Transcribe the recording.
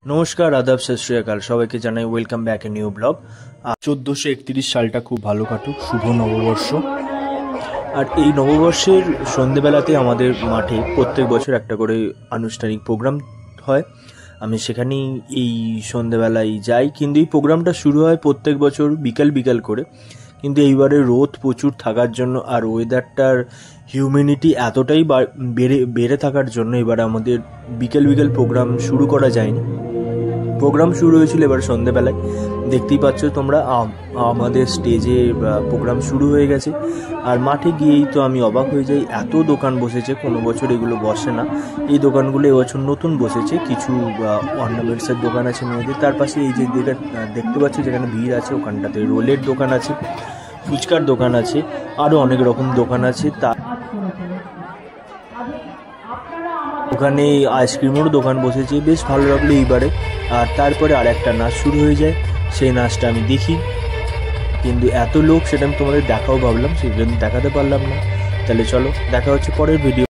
নমস্কার, আদাব, সত শ্রী আকাল। সবাইকে জানাই welcome back a new blog. 1431 সালটা খুব ভালো কাটুক, শুভ নববর্ষ। আর এই নববর্ষের সন্ধেবেলাতে আমাদের মাঠে প্রত্যেক বছর একটা করে আনুষ্ঠানিক প্রোগ্রাম হয়। আমি সেখানেই এই সন্ধেবেলায় যাই, কিন্তু এই প্রোগ্রামটা শুরু হয় প্রত্যেক বছর বিকাল বিকাল করে। কিন্তু এইবারে রোদ প্রচুর থাকার জন্য আর ওয়েদারটার হিউমিডিটি এতটাই বেড়ে থাকার জন্য এবার আমাদের বিকেল বিকেল প্রোগ্রাম শুরু করা যায়নি। প্রোগ্রাম শুরু হয়েছিল এবার সন্ধেবেলায়, দেখতেই পাচ্ছ তোমরা। আমাদের স্টেজে প্রোগ্রাম শুরু হয়ে গেছে। আর মাঠে গিয়েই তো আমি অবাক হয়ে যাই, এত দোকান বসেছে। কোনো বছর এগুলো বসে না। এই দোকানগুলো এবছর নতুন বসেছে। কিছু অর্নামেন্টসের দোকান আছে মেয়েদের, তার পাশে এই যে দেখতে পাচ্ছ যেখানে ভিড় আছে ওখানটাতে রোলের দোকান আছে, ফুচকার দোকান আছে, আরও অনেক রকম দোকান আছে। ওখানে আইসক্রিমেরও দোকান বসেছে, বেশ ভালো লাগলো এইবারে। আর তারপরে আর একটা নাচ শুরু হয়ে যায়, সেই নাচটা আমি দেখি, কিন্তু এত লোক সেটা আমি তোমাদের দেখাও ভাবলাম, সেটা দেখাতে পারলাম না। তাহলে চলো, দেখা হচ্ছে পরের ভিডিও।